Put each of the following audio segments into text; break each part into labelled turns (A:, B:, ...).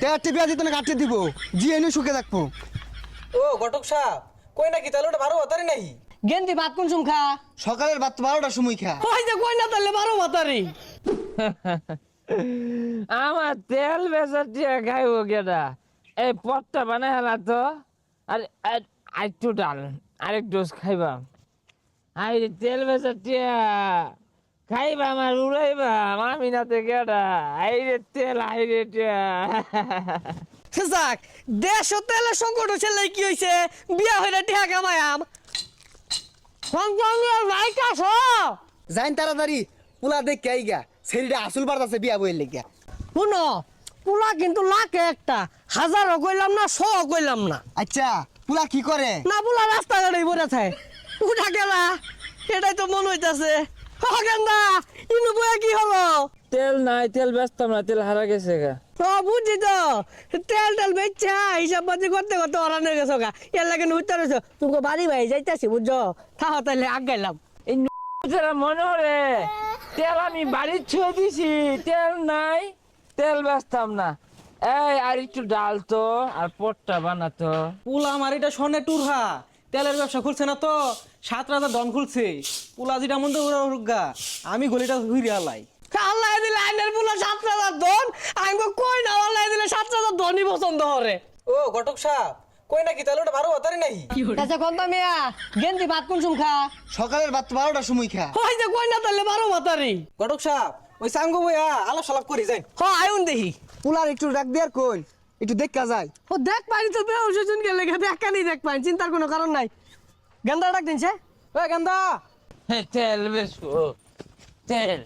A: তেয়ারটি বিয়া দিতে না কাটতে দিব জি এনে সুখে থাকবো।
B: ও ঘটক সাহেব কই নাকি তাহলে ওটা 12 হতারি নাহি
C: গেন্দি ভাত কোন সুম খা
A: সকালের ভাত 12টার সময় খা।
C: ওই যে কই না তাহলে 12 ভাতারি
D: আমার তেল বেচার টিয়া খাইব কেটা এই পথটা বানাই হেলা তো আর একটু ডাল আরেক ডোজ খাইবা আই তেল বেচার টিয়া খাইবা আমার উড়াইবা আমি না তে কেটা আই রে তেল আই রে টিয়া
C: যাক দেশ ও তেলের সংকট হচ্ছে কি হইছে বিয়া হইরা টিহা কামায়াম সংকট নাই কাছ
A: যাইন তাড়াতাড়ি পুলা দেখ কে আইগা সেরিটা আসল বাড়তাছে বিয়া বইলে লেগা।
C: শুনো পুলা কিন্তু লাখে একটা হাজারও কইলাম না 100 কইলাম না
A: আচ্ছা পুলা কি করে?
C: না পুলা রাস্তাঘাটে পড়ে থাকে উঠা গেলা এটাই তো মন হইতাছে গেন্দা ইনু বয়া কি হলো
D: তেল নাই তেল বেচতাম না তেল হারা গেছে গা
C: ও বুঝছি তো তেল তেল বেচছা হিসাব পাতি করতে করতে অরানো গেছো গা এর লাগে উঠতে রয়েছো তুমি বাড়ি ভাই যাইতাছি বুঝছো থাহো তাহলে আগাইলাম
D: এই যারা মনে হরে তেল আমি বাড়ির ছুঁয়ে দিছি তেল নাই তেল বেচতাম না এই আর একটু ডাল তো আর পটটা বানাতো
B: পুলা আমার এটা স্বর্ণের টুরহা তেলের ব্যবসা খুলছে না তো 7 রাজা দন খুলছে পুলা যেটা মন তো উড়া আমি গলিটা হুইরে হালাই
C: আল্লাহ দিলে আইনের পুলা 7,000 ধন আমি কই না আল্লাহ দিলে 7,000 ধনই পছন্দ হরে
B: ও ঘটক সাহেব কই নাকি তাহলে ওটা 12 হতারি নাহি
C: আচ্ছা কোন মিয়া গেন্দি ভাত কোন সুম খা
A: সকালের ভাত 12টার সময় খা।
C: ওই যে কই না তাহলে 12 ভাতারি
B: ঘটক সাহেব ওই সাঙ্গ বইয়া আলাপ সালাপ করি যাই
C: হ আইউন দেখি
A: পুলার একটু ডাক দিয়ার কই একটু দেখা যায়।
C: ও দেখ পারি তো বেউসুন গেলে দেখানি দেখ পাই চিন্তার কোনো কারণ নাই গেন্দা ডাক দিনছে
B: ওই গান্দা
D: তেল বেচবো তেল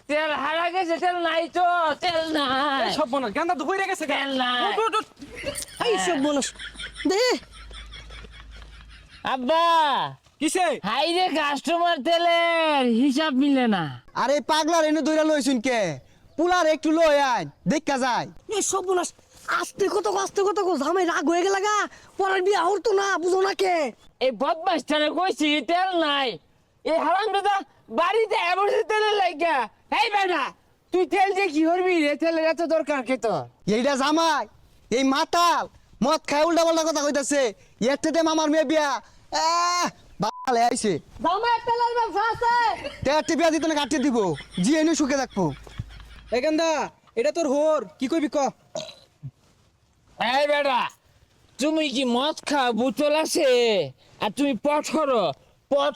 D: তেল হারা গেছে তেল নাই তো তেল নাই
B: সব মনে গান্দা তো হইরে গেছে
D: তেল নাই
C: এই সব বনস দে
D: আব্বা
B: কিসে
D: হাই রে কাস্টমার তেলের হিসাব মিলে না
A: আরে পাগলার এনে দইরা লইছুন কে পুলার একটু লই আইন দেখা যায়।
C: এই সব বনস আস্তে কত জামাই রাগ হয়ে গেল গা পরের বিয়া হতো না বুঝো না কে
D: এই বদমাসটারে কইছি তেল নাই এই হারাম দাদা বাড়িতে এমনসে তেলের লাগা এই বেটা তুই তেল দিয়ে কি করবি রে তেলের এত দরকার কে তোর
A: এইটা জামাই এই মাতাল মদ খায় উল্টা পাল্টা কথা কইতাছে এতে মামার মেয়ে বিয়া ভালো আইছে
C: জামাই তেলের ব্যবসা আছে
A: তেয়ারটি বিয়া দিতে না কাটতে দিব জি এনে সুখে থাকবো।
B: এই গান্দা এটা তোর হোর কি কইবি ক
D: এই বেটা তুমি কি মদ খাও বোতল আছে আর তুমি পথ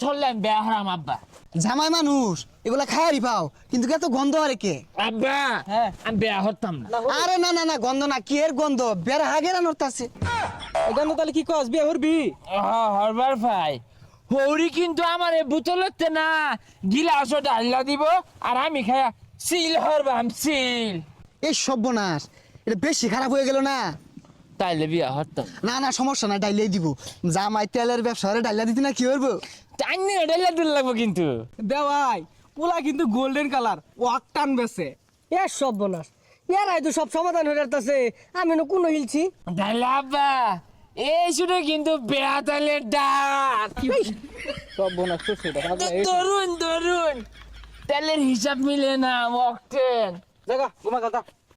D: হরলাম বেয়া হারাম আব্বা
A: জামাই মানুষ এগুলা খায়ারি পাও কিন্তু এত গন্ধ আরে কে?
D: আব্বা
B: হ্যাঁ।
D: আমি বেয়া হরতাম না
A: আরে না না না গন্ধ না কি এর গন্ধ বের হাগেরা নড়তাছে।
B: এই গান্দা তাহলে কি কস বিয়ে হরবি
D: হরবার ভাই হৌরি কিন্তু আমার এই বোতলতে না গিলাসও ডাল্লা দিব আর আমি খায়া সিল হরবাম সিল
A: এই সর্বনাশ এটা বেশি খারাপ হয়ে গেল না।
D: তাইলে বিয়া হরতাম
A: না না সমস্যা না ডাইলেই দিব জামাই তেলের ব্যবসা ডাইলা দিতে না কি করবো?
D: টাইনি ডাল্লা দিলে লাগবো কিন্তু
B: দেওয়াই পুলা কিন্তু গোল্ডেন কালার ওয়াক টান বেছে
C: এ সব বনস এরাই তো সব সমাধান হয়ে যাচ্ছে আমি না কোনো হিলছি
D: তাইলে আব্বা এই শুনে কিন্তু বেয়া তাইলে ডাক
B: সব বোনাস তো সেটা
D: তরুণ তেলের হিসাব মিলে না অকটেন
B: জায়গা ঘুমা গাদা